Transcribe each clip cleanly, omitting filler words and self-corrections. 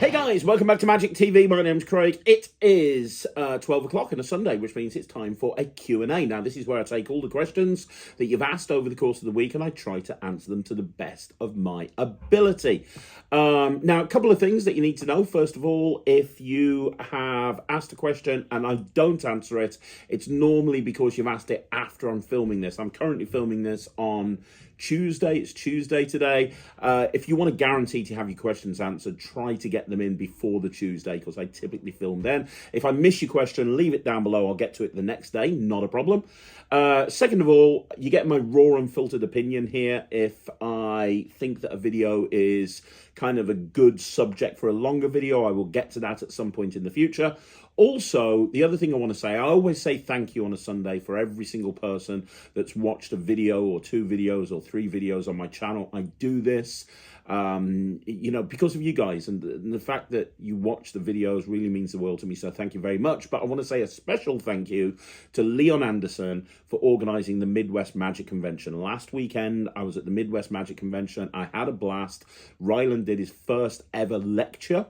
Hey guys, welcome back to Magic TV. My name's Craig. It is 12 o'clock on a Sunday, which means it's time for a Q&A. Now, this is where I take all the questions that you've asked over the course of the week and I try to answer them to the best of my ability. Now, a couple of things that you need to know. First of all, if you have asked a question and I don't answer it, it's normally because you've asked it after I'm filming this. I'm currently filming this on Tuesday. It's Tuesday today. If you want to guarantee to have your questions answered, try to get them in before the Tuesday because I typically film then. If I miss your question, leave it down below. I'll get to it the next day. Not a problem. Second of all, you get my raw unfiltered opinion here. If I think that a video is kind of a good subject for a longer video, I will get to that at some point in the future. Also, the other thing I want to say, I always say thank you on a Sunday for every single person that's watched a video or 2 videos or 3 videos on my channel. I do this, you know, because of you guys, and the fact that you watch the videos really means the world to me, so thank you very much. But I want to say a special thank you to Leon Anderson for organising the Midwest Magic Convention. Last weekend, I was at the Midwest Magic Convention. I had a blast. Ryland did his first ever lecture,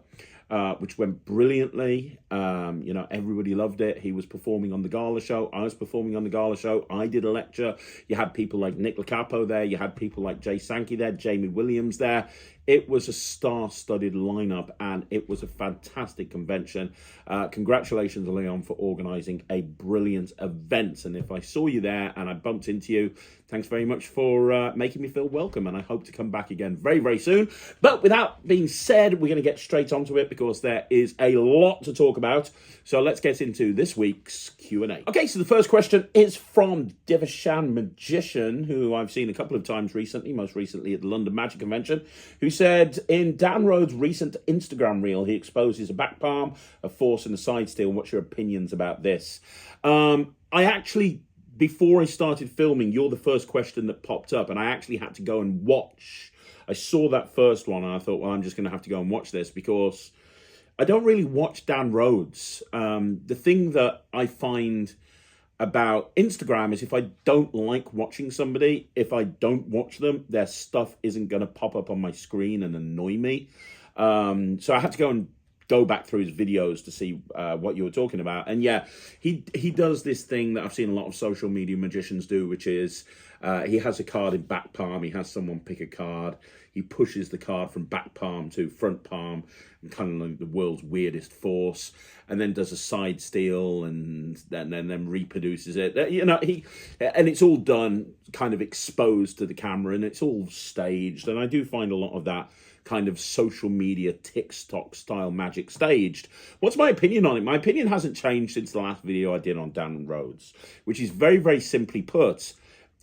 which went brilliantly. You know, everybody loved it. He was performing on the gala show. I was performing on the gala show. I did a lecture. You had people like Nick Lacapo there. You had people like Jay Sankey there, Jamie Williams there. It was a star-studded lineup, and it was a fantastic convention. Congratulations, Leon, for organising a brilliant event. And if I saw you there and I bumped into you, thanks very much for making me feel welcome, and I hope to come back again very, very soon. But without being said, we're going to get straight onto it because there is a lot to talk about. So let's get into this week's Q&A. Okay, so the first question is from Divishan Magician, who I've seen a couple of times recently, most recently at the London Magic Convention, who said, in Dan Rhodes' recent Instagram reel, he exposes a back palm, a force, and a side steal. What's your opinions about this? I actually, before I started filming, you're the first question that popped up, and I actually had to go and watch. I saw that first one, and I thought, well, I'm just going to have to go and watch this because I don't really watch Dan Rhodes. The thing that I find about Instagram is if I don't like watching somebody, if I don't watch them, their stuff isn't going to pop up on my screen and annoy me. So I had to go back through his videos to see what you were talking about. And yeah, he does this thing that I've seen a lot of social media magicians do, which is he has a card in back palm. He has someone pick a card. He pushes the card from back palm to front palm, and kind of like the world's weirdest force, and then does a side steal and then reproduces it. You know, and it's all done kind of exposed to the camera, and it's all staged. And I do find a lot of that kind of social media TikTok style magic staged. What's my opinion on it? My opinion hasn't changed since the last video I did on Dan Rhodes, which is very, very simply put,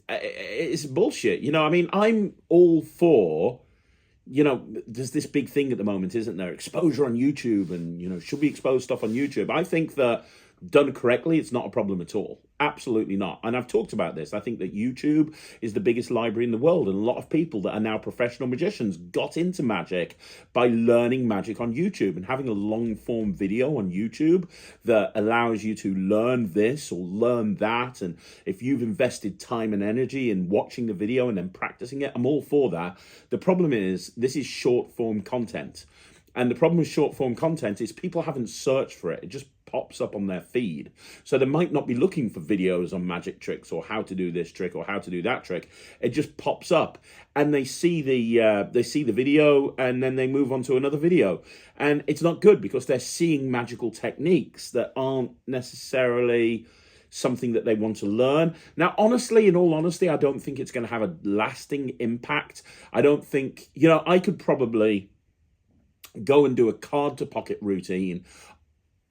it's bullshit. You know, I mean, I'm all for, you know, there's this big thing at the moment, isn't there? Exposure on YouTube, and, you know, should we expose stuff on YouTube? I think that done correctly, it's not a problem at all. Absolutely not. And I've talked about this. I think that YouTube is the biggest library in the world, and a lot of people that are now professional magicians got into magic by learning magic on YouTube and having a long form video on YouTube that allows you to learn this or learn that. And if you've invested time and energy in watching the video and then practicing it, I'm all for that. The problem is this is short form content. And the problem with short form content is people haven't searched for it. It just pops up on their feed. So they might not be looking for videos on magic tricks or how to do this trick or how to do that trick. It just pops up and they see the video and then they move on to another video. And it's not good because they're seeing magical techniques that aren't necessarily something that they want to learn. Now, honestly, in all honesty, I don't think it's going to have a lasting impact. I don't think, you know, I could probably go and do a card to pocket routine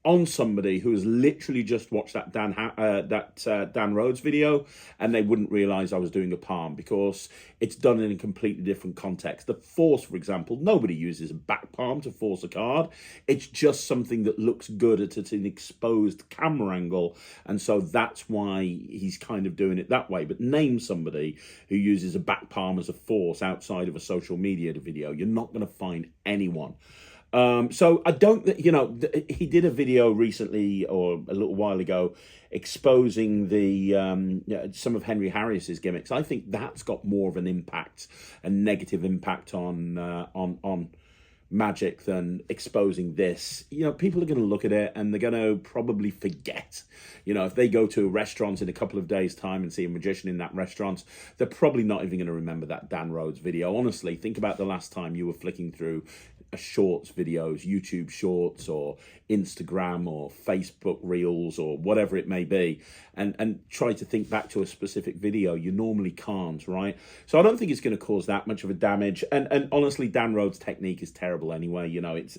on somebody who has literally just watched that Dan Rhodes video, and they wouldn't realize I was doing a palm because it's done in a completely different context. The force, for example, nobody uses a back palm to force a card. It's just something that looks good at an exposed camera angle, and so that's why he's kind of doing it that way. But name somebody who uses a back palm as a force outside of a social media video. You're not going to find anyone. So I don't, you know, he did a video recently or a little while ago exposing the some of Henry Harris's gimmicks. I think that's got more of an impact, a negative impact on magic than exposing this. You know, people are going to look at it and they're going to probably forget. You know, if they go to a restaurant in a couple of days' time and see a magician in that restaurant, they're probably not even going to remember that Dan Rhodes video. Honestly, think about the last time you were flicking through shorts videos, YouTube shorts or Instagram or Facebook reels or whatever it may be, and try to think back to a specific video. You normally can't, right? So I don't think it's going to cause that much of a damage. And honestly, Dan Rhodes' technique is terrible anyway. You know, it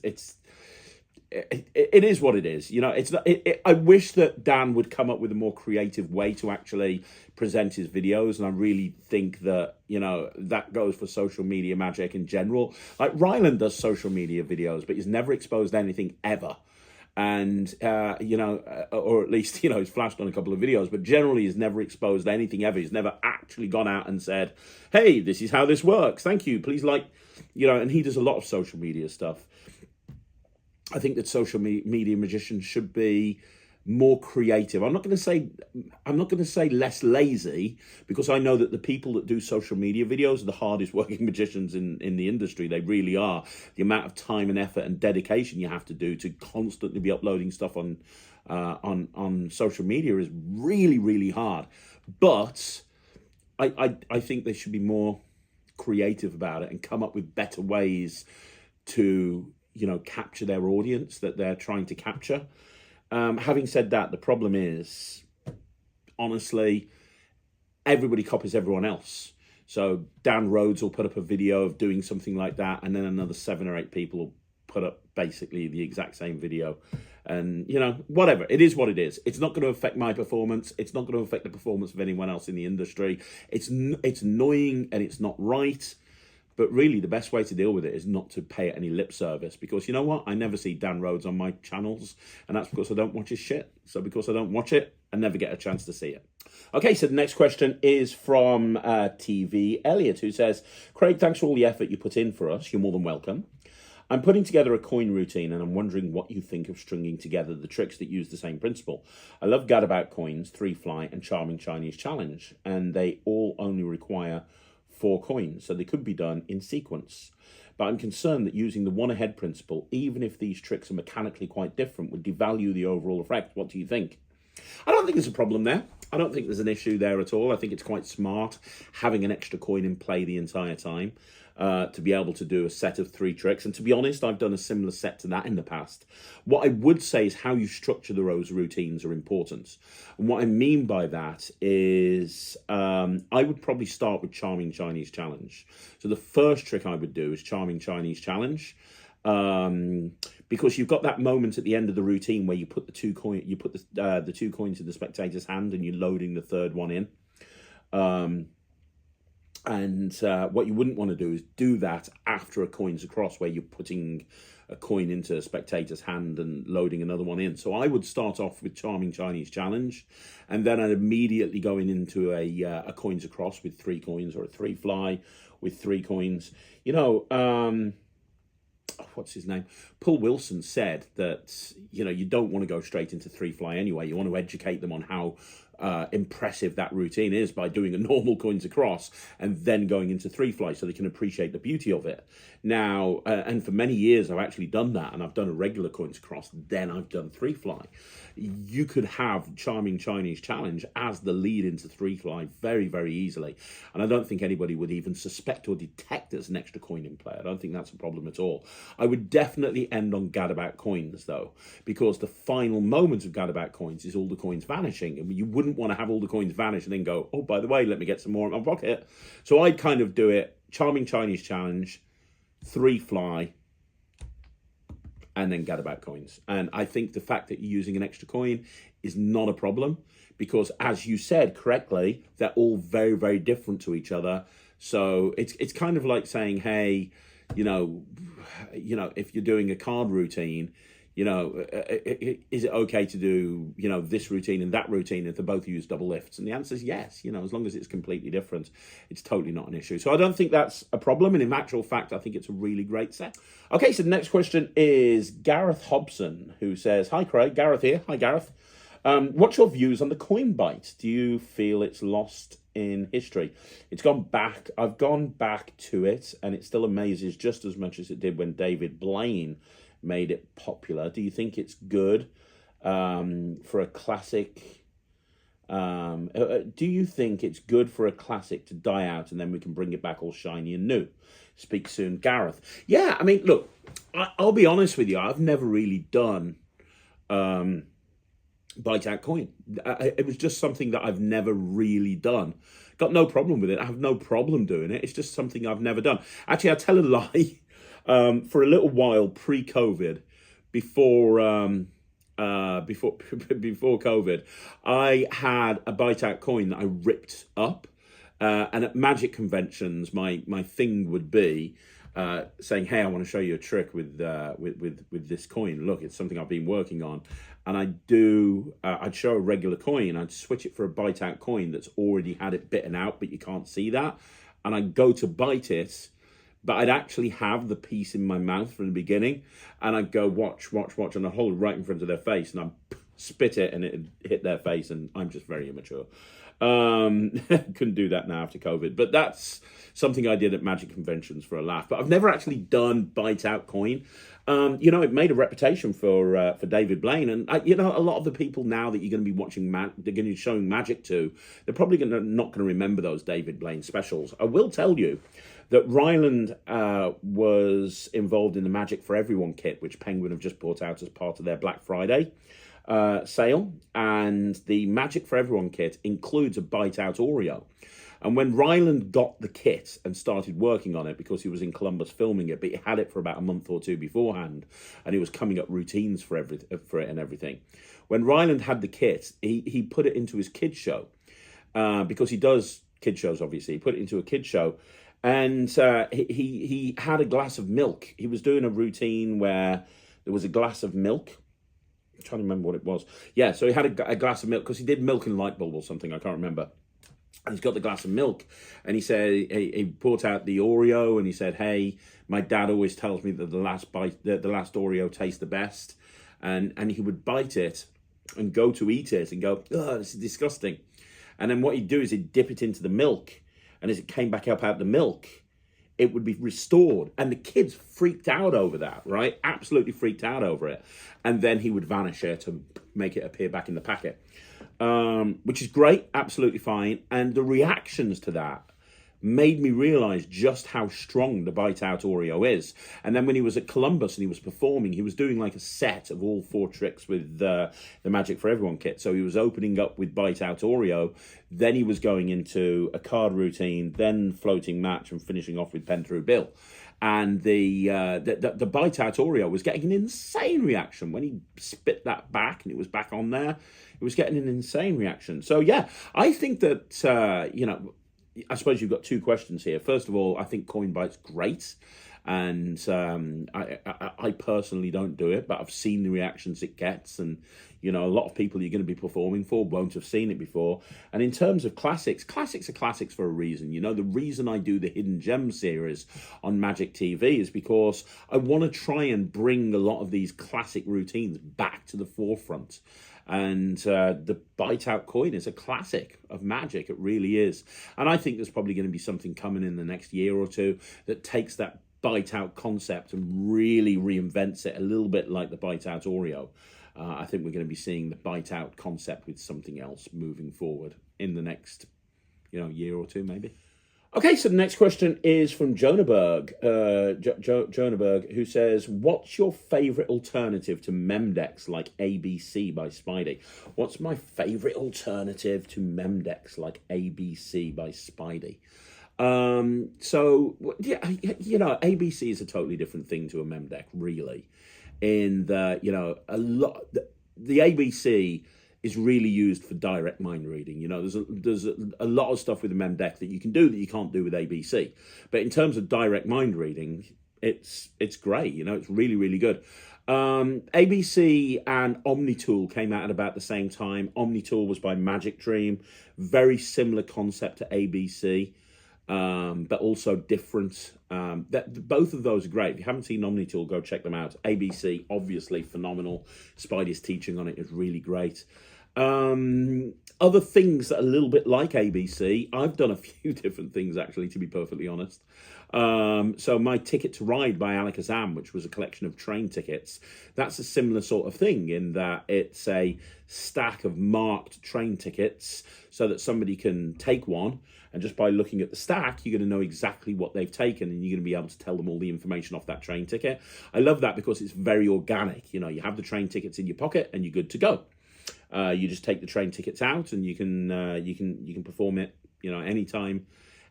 is what it is. You know, it's not. I wish that Dan would come up with a more creative way to actually present his videos, and I really think that, you know, that goes for social media magic in general. Like Ryland does social media videos, but he's never exposed anything ever. And you know, or at least, you know, he's flashed on a couple of videos, but generally he's never exposed anything ever. He's never actually gone out and said, "Hey, this is how this works. Thank you. Please like," you know. And he does a lot of social media stuff. I think that social media magicians should be more creative. I'm not going to say less lazy, because I know that the people that do social media videos are the hardest working magicians in the industry. They really are. The amount of time and effort and dedication you have to do to constantly be uploading stuff on social media is really, really hard. But I think they should be more creative about it and come up with better ways to, you know, capture their audience that they're trying to capture. Having said that, the problem is, honestly, everybody copies everyone else. So Dan Rhodes will put up a video of doing something like that, and then another 7 or 8 people will put up basically the exact same video. And, you know, whatever. It is what it is. It's not going to affect my performance. It's not going to affect the performance of anyone else in the industry. It's annoying and it's not right. But really, the best way to deal with it is not to pay it any lip service, because you know what? I never see Dan Rhodes on my channels, and that's because I don't watch his shit. So because I don't watch it, I never get a chance to see it. Okay, so the next question is from TV Elliot, who says, "Craig, thanks for all the effort you put in for us. You're more than welcome. I'm putting together a coin routine, and I'm wondering what you think of stringing together the tricks that use the same principle. I love Gadabout Coins, 3 Fly, and Charming Chinese Challenge, and they all only require 4 coins, so they could be done in sequence. But I'm concerned that using the one ahead principle, even if these tricks are mechanically quite different, would devalue the overall effect. What do you think?" I don't think there's a problem there. I don't think there's an issue there at all. I think it's quite smart having an extra coin in play the entire time to be able to do a set of 3 tricks. And to be honest, I've done a similar set to that in the past. What I would say is how you structure those routines are important. And what I mean by that is I would probably start with Charming Chinese Challenge. So the first trick I would do is Charming Chinese Challenge. Because you've got that moment at the end of the routine where you put the 2 coins in the spectator's hand and you're loading the 3rd one in. And what you wouldn't want to do is do that after a coin's across, where you're putting a coin into a spectator's hand and loading another one in. So I would start off with Charming Chinese Challenge, and then I'd immediately go into a coins across with 3 coins, or a 3 Fly with 3 coins. You know, what's his name? Paul Wilson said that, you know, you don't want to go straight into 3 Fly anyway. You want to educate them on how impressive that routine is by doing a normal coins across and then going into 3 Fly, so they can appreciate the beauty of it. Now, and for many years I've actually done that, and I've done a regular coins across, then I've done 3 Fly. You could have Charming Chinese Challenge as the lead into 3 Fly very, very easily, and I don't think anybody would even suspect or detect there's an extra coin in play. I don't think that's a problem at all. I would definitely end on Gadabout Coins though, because the final moment of Gadabout Coins is all the coins vanishing, and you wouldn't want to have all the coins vanish and then go, oh, by the way, let me get some more in my pocket. So I'd kind of do it Charming Chinese Challenge, 3 Fly, and then Gadabout Coins. And I think the fact that you're using an extra coin is not a problem, because as you said correctly, they're all very, very different to each other. So it's kind of like saying, hey, you know, if you're doing a card routine, you know, is it okay to do, you know, this routine and that routine if they both use double lifts? And the answer is yes. You know, as long as it's completely different, it's totally not an issue. So I don't think that's a problem. And in actual fact, I think it's a really great set. Okay, so the next question is Gareth Hobson, who says, "Hi, Craig. Gareth here. Hi, Gareth. What's your views on the coin bite? Do you feel it's lost in history? It's gone back. I've gone back to it, and it still amazes just as much as it did when David Blaine made it popular. Do you think it's good for a classic? Do you think it's good for a classic to die out and then we can bring it back all shiny and new? Speak soon, Gareth. Yeah, I mean, look, I'll be honest with you. I've never really done bite out coin. It was just something that I've never really done. Got no problem with it. I have no problem doing it. It's just something I've never done. Actually, I'll tell a lie. For a little while pre-COVID, before COVID, I had a bite out coin that I ripped up. And at magic conventions, my thing would be saying, "Hey, I want to show you a trick with this coin. Look, it's something I've been working on." And I'd show a regular coin, I'd switch it for a bite out coin that's already had it bitten out, but you can't see that. And I'd go to bite it, but I'd actually have the piece in my mouth from the beginning, and I'd go watch, and I'd hold it right in front of their face, and I'd spit it, and it'd hit their face, and I'm just very immature. Couldn't do that now after COVID, but that's something I did at magic conventions for a laugh. But I've never actually done bite out coin. It made a reputation for David Blaine, and a lot of the people now that you're going to be watching, they're going to be showing magic to, they're probably not going to remember those David Blaine specials. I will tell you that Ryland was involved in the Magic for Everyone kit, which Penguin have just brought out as part of their Black Friday sale, and the Magic for Everyone kit includes a bite out Oreo. And when Ryland got the kit and started working on it, because he was in Columbus filming it, but he had it for about a month or two beforehand, and he was coming up routines for it and everything. When Ryland had the kit, he put it into his kid show, because he does kid shows, obviously. He put it into a kid show, and he had a glass of milk. He was doing a routine where there was a glass of milk. I'm trying to remember what it was. Yeah, so he had a glass of milk, because he did milk and light bulb or something, I can't remember. And he's got the glass of milk, and he said he brought out the Oreo, and he said, "Hey, my dad always tells me that the last Oreo tastes the best," and he would bite it and go to eat it and go, "Oh, this is disgusting," and then what he'd do is he'd dip it into the milk, and as it came back up out the milk, it would be restored. And the kids freaked out over that, right? Absolutely freaked out over it. And then he would vanish it to make it appear back in the packet, which is great, absolutely fine. And the reactions to that made me realize just how strong the bite out Oreo is. And then when he was at Columbus and he was performing, he was doing like a set of all 4 tricks with the Magic for Everyone kit. So he was opening up with bite out Oreo, then he was going into a card routine, then floating match, and finishing off with pen through bill. And the bite out Oreo was getting an insane reaction when he spit that back and it was back on there. It was getting an insane reaction. So yeah, I think that I suppose you've got 2 questions here. First of all, I think coin bite's great, and I personally don't do it, but I've seen the reactions it gets, and a lot of people you're going to be performing for won't have seen it before. And in terms of classics are classics for a reason. The reason I do the Hidden Gems series on Magic TV is because I want to try and bring a lot of these classic routines back to the forefront. And the bite out coin is a classic of Magic. It really is. And I think there's probably going to be something coming in the next year or two that takes that bite out concept and really reinvents it a little bit like the bite out Oreo. I think we're going to be seeing the bite out concept with something else moving forward in the next year or two, maybe. Okay, so the next question is from Jonaberg, Jonaberg, who says, "What's your favourite alternative to mem decks like ABC by Spidey?" What's my favourite alternative to mem decks like ABC by Spidey? So yeah, ABC is a totally different thing to a mem deck, really. In the the ABC is really used for direct mind reading. There's a lot of stuff with the mem deck that you can do that you can't do with ABC. But in terms of direct mind reading, it's great. It's really, really good. ABC and Omnitool came out at about the same time. Omnitool was by Magic Dream. Very similar concept to ABC, but also different. Both of those are great. If you haven't seen Omnitool, go check them out. ABC, obviously phenomenal. Spidey's teaching on it is really great. Other things that are a little bit like ABC, I've done a few different things actually, to be perfectly honest. So my Ticket to Ride by Alakazam, which was a collection of train tickets, that's a similar sort of thing in that it's a stack of marked train tickets so that somebody can take one, and just by looking at the stack, you're going to know exactly what they've taken, and you're going to be able to tell them all the information off that train ticket. I love that because it's very organic. You know, you have the train tickets in your pocket and you're good to go. You just take the train tickets out and you can perform it, you know, anytime,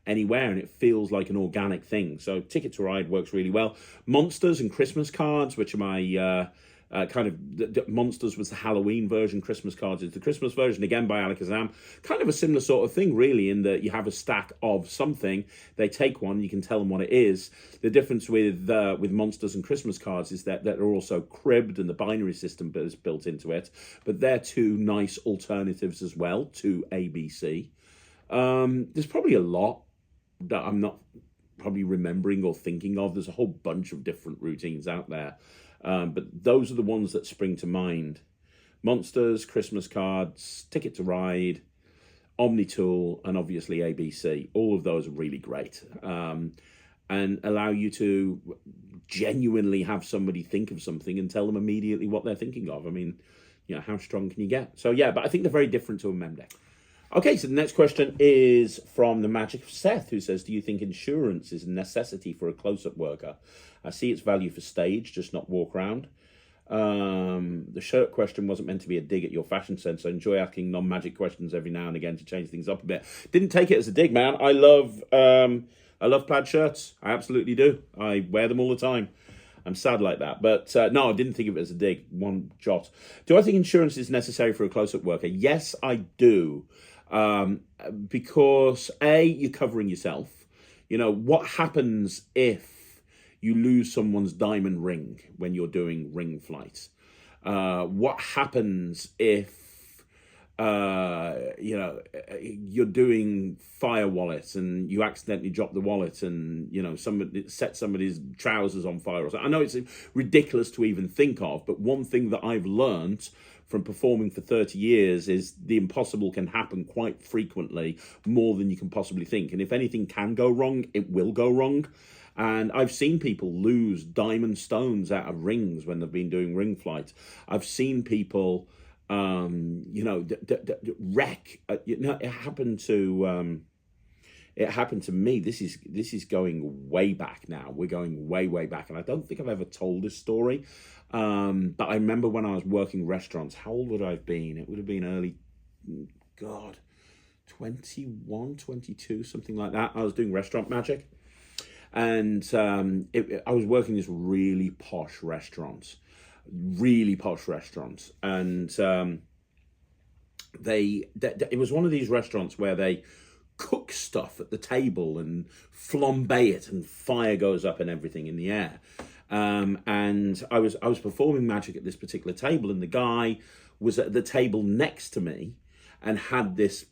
anywhere, and it feels like an organic thing. So Ticket to Ride works really well. Monsters and Christmas cards, which are my Monsters was the Halloween version, Christmas cards is the Christmas version, again by Alakazam. Kind of a similar sort of thing, really, in that you have a stack of something, they take one, you can tell them what it is. The difference with Monsters and Christmas cards is that they're also cribbed and the binary system is built into it, but they're two nice alternatives as well to ABC. There's probably a lot that I'm not probably remembering or thinking of. There's a whole bunch of different routines out there. But those are the ones that spring to mind. Monsters, Christmas cards, Ticket to Ride, OmniTool, and obviously ABC. All of those are really great and allow you to genuinely have somebody think of something and tell them immediately what they're thinking of. I mean, you know, how strong can you get? So yeah, but I think they're very different to a mem deck. Okay, so the next question is from the Magic of Seth, who says, do you think insurance is a necessity for a close-up worker? I see its value for stage, just not walk around. The shirt question wasn't meant to be a dig at your fashion sense. I enjoy asking non-magic questions every now and again to change things up a bit. Didn't take it as a dig, man. I love plaid shirts. I absolutely do. I wear them all the time. I'm sad like that. But no, I didn't think of it as a dig, one jot. Do I think insurance is necessary for a close-up worker? Yes, I do. Because A, you're covering yourself. You know, what happens if you lose someone's diamond ring when you're doing ring flights? What happens if, you're doing fire wallets and you accidentally drop the wallet and, you know, somebody set somebody's trousers on fire or something? I know it's ridiculous to even think of, but one thing that I've learned from performing for 30 years is the impossible can happen quite frequently, more than you can possibly think. And if anything can go wrong, it will go wrong. And I've seen people lose diamond stones out of rings when they've been doing ring flights. I've seen people, wreck. It happened to me. This is going way back now. We're going way, way back. And I don't think I've ever told this story. But I remember when I was working restaurants, how old would I have been? It would have been early, 21, 22, something like that. I was doing restaurant magic. And I was working in this really posh restaurants. And it was one of these restaurants where they cook stuff at the table and flambe it and fire goes up and everything in the air. And I was performing magic at this particular table, and the guy was at the table next to me and had this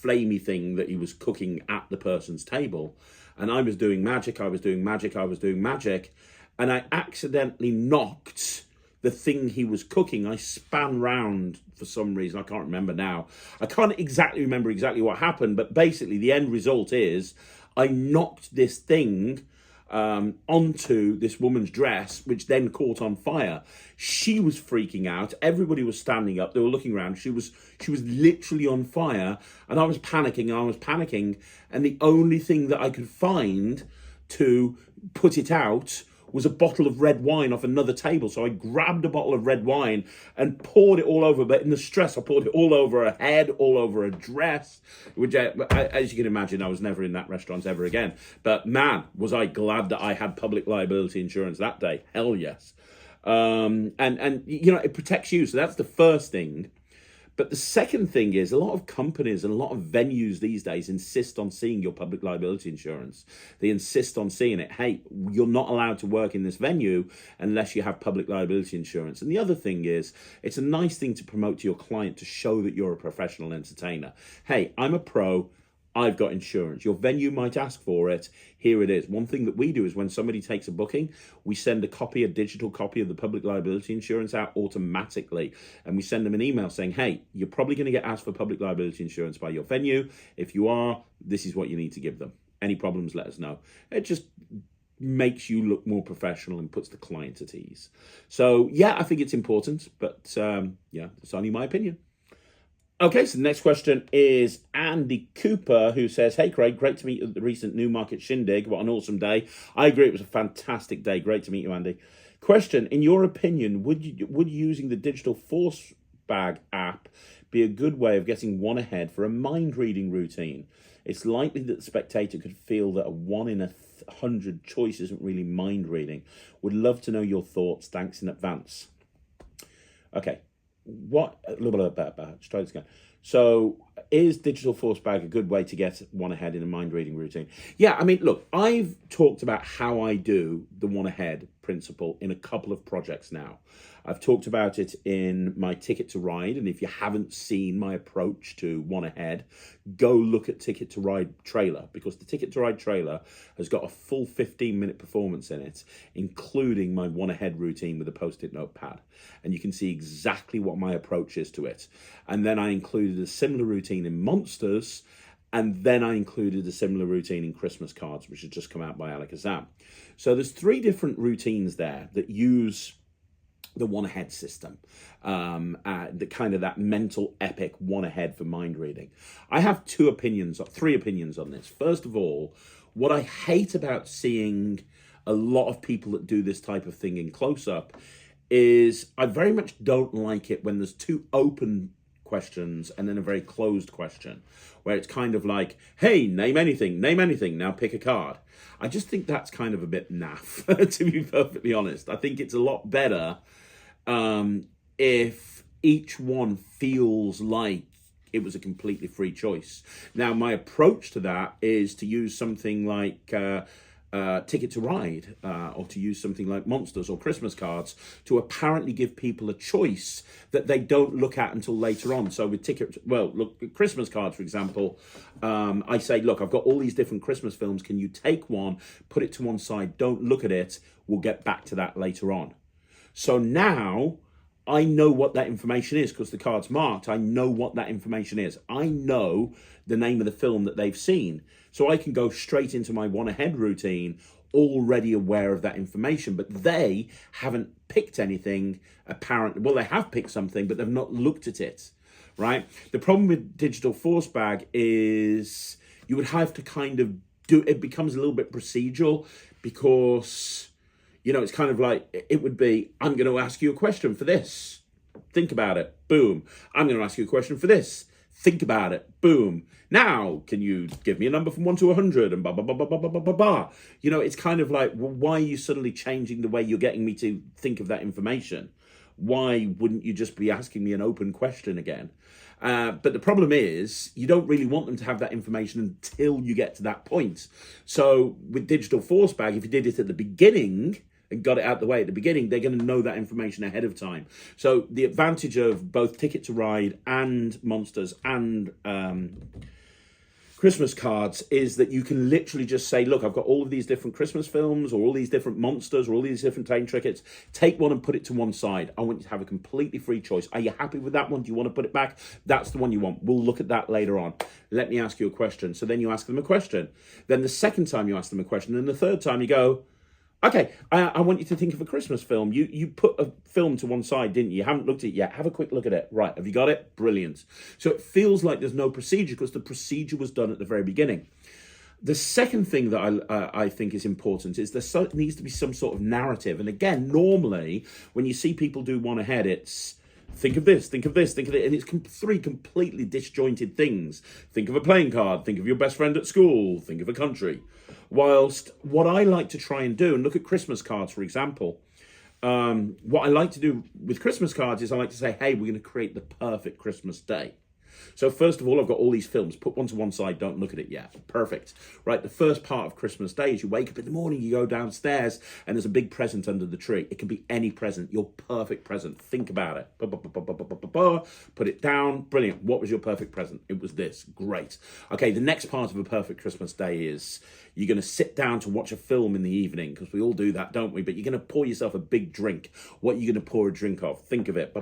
flamey thing that he was cooking at the person's table. And I was doing magic, and I accidentally knocked the thing he was cooking. I span round for some reason. I can't remember now. I can't remember exactly what happened, but basically the end result is I knocked this thing onto this woman's dress, which then caught on fire. She was freaking out. Everybody was standing up. They were looking around. She was literally on fire, and I was panicking. And the only thing that I could find to put it out was a bottle of red wine off another table. So I grabbed a bottle of red wine and poured it all over. But in the stress, I poured it all over her head, all over her dress. Which, as you can imagine, I was never in that restaurant ever again. But man, was I glad that I had public liability insurance that day. Hell yes. And it protects you. So that's the first thing. But the second thing is a lot of companies and a lot of venues these days insist on seeing your public liability insurance. They insist on seeing it. Hey, you're not allowed to work in this venue unless you have public liability insurance. And the other thing is, it's a nice thing to promote to your client to show that you're a professional entertainer. Hey, I'm a pro. I've got insurance. Your venue might ask for it. Here it is. One thing that we do is when somebody takes a booking, we send a digital copy of the public liability insurance out automatically. And we send them an email saying, hey, you're probably going to get asked for public liability insurance by your venue. If you are, this is what you need to give them. Any problems, let us know. It just makes you look more professional and puts the client at ease. So, yeah, I think it's important, but yeah, it's only my opinion. Okay, so the next question is Andy Cooper, who says, hey, Craig, great to meet you at the recent Newmarket Shindig. What an awesome day. I agree, it was a fantastic day. Great to meet you, Andy. Question, in your opinion, would using the digital force bag app be a good way of getting one ahead for a mind-reading routine? It's likely that the spectator could feel that a 1 in 100 choice isn't really mind-reading. Would love to know your thoughts. Thanks in advance. Okay. Let's try this again. So, is digital force bag a good way to get one ahead in a mind reading routine? Yeah, I mean, look, I've talked about how I do the one ahead principle in a couple of projects now. I've talked about it in my Ticket to Ride, and if you haven't seen my approach to one ahead, go look at Ticket to Ride trailer, because the Ticket to Ride trailer has got a full 15-minute performance in it, including my one ahead routine with a post-it notepad. And you can see exactly what my approach is to it. And then I included a similar routine in Monsters, and then I included a similar routine in Christmas Cards, which has just come out by Alakazam. So there's 3 different routines there that use the one ahead system, the kind of that mental epic one ahead for mind reading. I have 3 opinions on this. First of all, what I hate about seeing a lot of people that do this type of thing in close up is I very much don't like it when there's 2 open questions and then a very closed question, where it's kind of like, hey, name anything, now pick a card. I just think that's kind of a bit naff, to be perfectly honest. I think it's a lot better if each one feels like it was a completely free choice. Now, my approach to that is to use something like Ticket to Ride, or to use something like Monsters or Christmas Cards to apparently give people a choice that they don't look at until later on. So with Christmas Cards, for example, I say, look, I've got all these different Christmas films. Can you take one, put it to one side, don't look at it. We'll get back to that later on. So now I know what that information is because the card's marked. I know what that information is. I know the name of the film that they've seen. So I can go straight into my one ahead routine already aware of that information. But they haven't picked anything apparently. Well, they have picked something, but they've not looked at it, right? The problem with Digital Force Bag is you would have to kind of it becomes a little bit procedural because, you know, it's kind of like, it would be, I'm going to ask you a question for this. Think about it. Boom. I'm going to ask you a question for this. Think about it. Boom. Now, can you give me a number from 1 to 100? And blah, blah, blah, blah, blah, blah, blah, blah. You know, it's kind of like, well, why are you suddenly changing the way you're getting me to think of that information? Why wouldn't you just be asking me an open question again? But the problem is, you don't really want them to have that information until you get to that point. So with Digital Force Bag, if you did it at the beginning and got it out the way at the beginning, they're going to know that information ahead of time. So the advantage of both Ticket to Ride and Monsters and Christmas Cards is that you can literally just say, look, I've got all of these different Christmas films or all these different monsters or all these different train trickets. Take one and put it to one side. I want you to have a completely free choice. Are you happy with that one? Do you want to put it back? That's the one you want. We'll look at that later on. Let me ask you a question. So then you ask them a question. Then the second time you ask them a question. And the third time you go, okay, I want you to think of a Christmas film. You put a film to one side, didn't you? You haven't looked at it yet. Have a quick look at it. Right, have you got it? Brilliant. So it feels like there's no procedure because the procedure was done at the very beginning. The second thing that I think is important is there needs to be some sort of narrative. And again, normally, when you see people do one ahead, it's think of this, think of this, think of it. And it's 3 completely disjointed things. Think of a playing card. Think of your best friend at school. Think of a country. Whilst what I like to try and do, and look at Christmas Cards, for example, what I like to do with Christmas Cards is I like to say, hey, we're going to create the perfect Christmas day. So first of all, I've got all these films. Put one to one side. Don't look at it yet. Perfect. Right. The first part of Christmas Day is you wake up in the morning, you go downstairs, and there's a big present under the tree. It can be any present. Your perfect present. Think about it. Put it down. Brilliant. What was your perfect present? It was this. Great. Okay. The next part of a perfect Christmas Day is you're going to sit down to watch a film in the evening, because we all do that, don't we? But you're going to pour yourself a big drink. What are you going to pour a drink of? Think of it.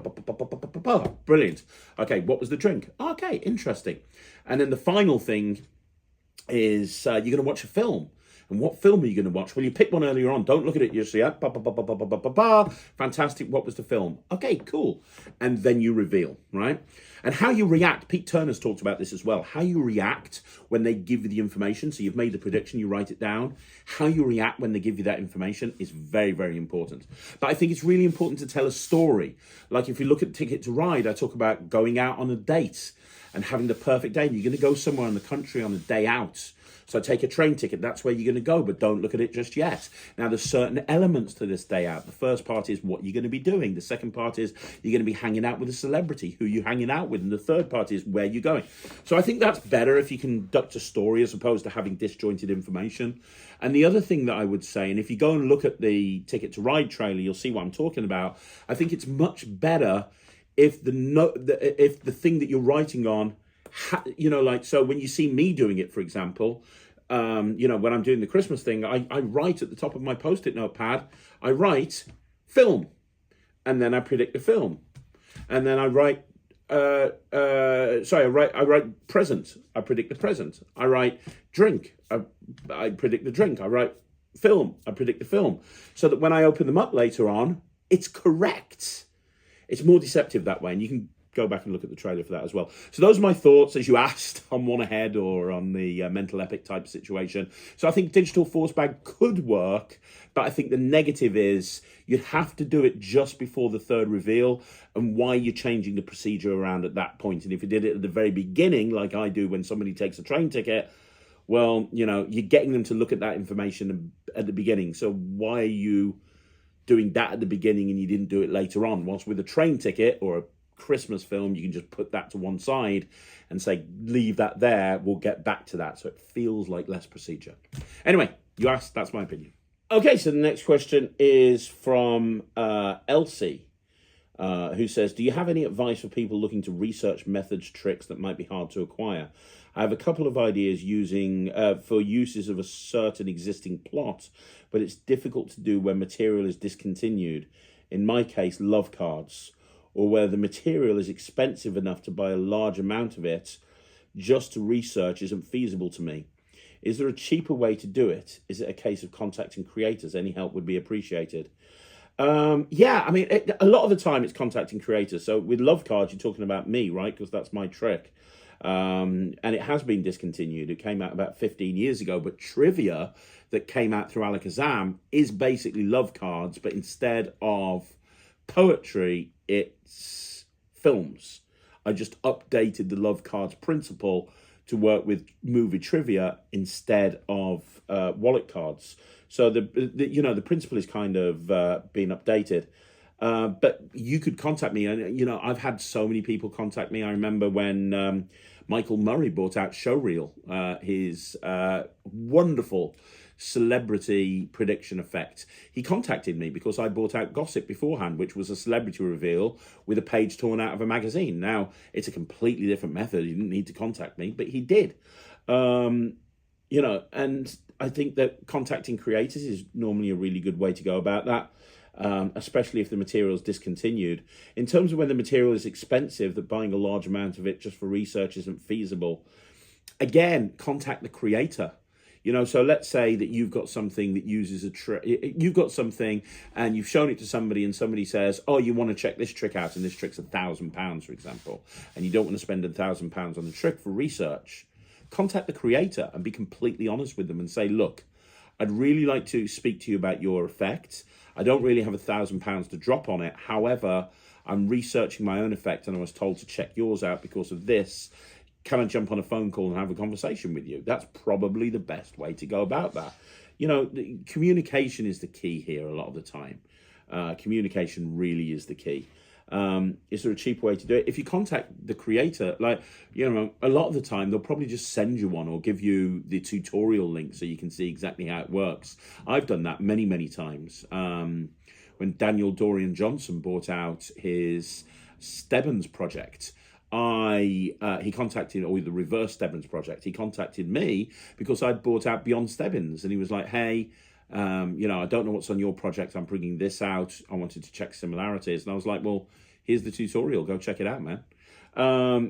Brilliant. Okay, what was the drink? Okay, interesting. And then the final thing is you're going to watch a film. And what film are you going to watch? Well, you pick one earlier on. Don't look at it just yet. Fantastic. What was the film? Okay, cool. And then you reveal, right? And how you react. Pete Turner's talked about this as well. How you react when they give you the information. So you've made the prediction, you write it down. How you react when they give you that information is very, very important. But I think it's really important to tell a story. Like if you look at Ticket to Ride, I talk about going out on a date and having the perfect day. And you're going to go somewhere in the country on a day out. So take a train ticket, that's where you're going to go, but don't look at it just yet. Now, there's certain elements to this day out. The first part is what you're going to be doing. The second part is you're going to be hanging out with a celebrity, who you're hanging out with. And the third part is where you're going. So I think that's better if you conduct a story as opposed to having disjointed information. And the other thing that I would say, and if you go and look at the Ticket to Ride trailer, you'll see what I'm talking about. I think it's much better if if the thing that you're writing on, so when you see me doing it, for example, when I'm doing the Christmas thing, I write at the top of my Post-it notepad, I write film, and then I predict the film, and then I write, I write present, I predict the present, I write drink, I predict the drink, I write film, I predict the film, so that when I open them up later on, it's correct. It's more deceptive that way, and you can go back and look at the trailer for that as well. So those are my thoughts, as you asked, on One Ahead or on the mental epic type situation. So I think digital force bag could work, but I think the negative is you'd have to do it just before the third reveal, and why you're changing the procedure around at that point. And if you did it at the very beginning, like I do when somebody takes a train ticket, well, you're getting them to look at that information at the beginning. So why are you doing that at the beginning and you didn't do it later on? Whilst with a train ticket or a Christmas film, you can just put that to one side and say, leave that there, we'll get back to that. So it feels like less procedure. Anyway, you asked, that's my opinion. Okay, so the next question is from Elsie, who says, do you have any advice for people looking to research methods, tricks that might be hard to acquire? I have a couple of ideas for uses of a certain existing plot, but it's difficult to do when material is discontinued. In my case, love cards, or where the material is expensive enough to buy a large amount of it just to research isn't feasible to me. Is there a cheaper way to do it? Is it a case of contacting creators? Any help would be appreciated. Yeah, I mean, a lot of the time it's contacting creators. So with love cards, you're talking about me, right? Because that's my trick. And it has been discontinued. It came out about 15 years ago, but trivia that came out through Alakazam is basically love cards, but instead of poetry, it's films. I just updated the love cards principle to work with movie trivia instead of wallet cards. So the principle is kind of being updated. But you could contact me, and I've had so many people contact me. I remember when Michael Murray bought out Showreel, his wonderful celebrity prediction effect. He contacted me because I bought out Gossip beforehand, which was a celebrity reveal with a page torn out of a magazine. Now, it's a completely different method. He didn't need to contact me, but he did. And I think that contacting creators is normally a really good way to go about that. Especially if the material is discontinued. In terms of when the material is expensive, that buying a large amount of it just for research isn't feasible. Again, contact the creator. So let's say that you've got something that uses a trick. You've got something and you've shown it to somebody, and somebody says, oh, you want to check this trick out, and this trick's £1,000, for example, and you don't want to spend £1,000 on the trick for research. Contact the creator and be completely honest with them and say, look, I'd really like to speak to you about your effect. I don't really have £1,000 to drop on it. However, I'm researching my own effect and I was told to check yours out because of this. Can I jump on a phone call and have a conversation with you? That's probably the best way to go about that. Communication is the key here a lot of the time. Communication really is the key. Is there a cheaper way to do it? If you contact the creator, like, a lot of the time they'll probably just send you one or give you the tutorial link so you can see exactly how it works. I've done that many, many times. When Daniel Dorian Johnson bought out his Stebbins project, he contacted, or the reverse Stebbins project, he contacted me because I'd bought out Beyond Stebbins, and he was like, hey, I don't know what's on your project. I'm bringing this out. I wanted to check similarities. And I was like, well, here's the tutorial. Go check it out, man.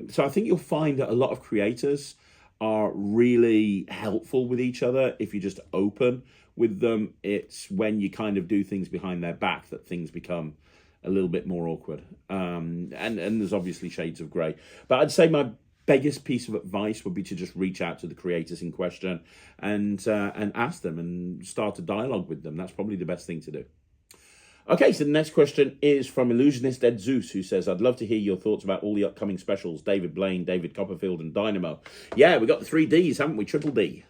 So I think you'll find that a lot of creators are really helpful with each other if you're just open with them. It's when you kind of do things behind their back that things become a little bit more awkward. And there's obviously shades of grey. But I'd say my biggest piece of advice would be to just reach out to the creators in question and ask them and start a dialogue with them. That's probably the best thing to do. Okay, so the next question is from Illusionist Ed Zeus, who says, I'd love to hear your thoughts about all the upcoming specials, David Blaine, David Copperfield, and Dynamo. Yeah, we got the 3 Ds, haven't we? Triple D.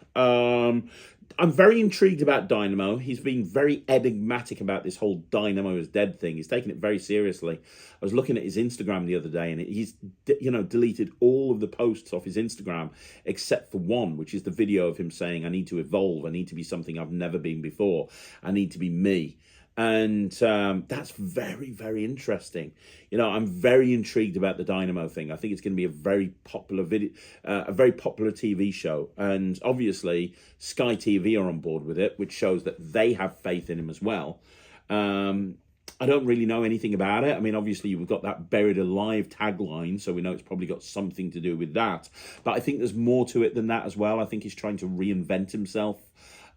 I'm very intrigued about Dynamo. He's been very enigmatic about this whole Dynamo is dead thing. He's taken it very seriously. I was looking at his Instagram the other day, and he's deleted all of the posts off his Instagram except for one, which is the video of him saying, I need to evolve. I need to be something I've never been before. I need to be me. And that's very, very interesting. I'm very intrigued about the Dynamo thing. I think it's going to be a very popular TV show. And obviously, Sky TV are on board with it, which shows that they have faith in him as well. I don't really know anything about it. I mean, obviously, we've got that Buried Alive tagline, so we know it's probably got something to do with that. But I think there's more to it than that as well. I think he's trying to reinvent himself.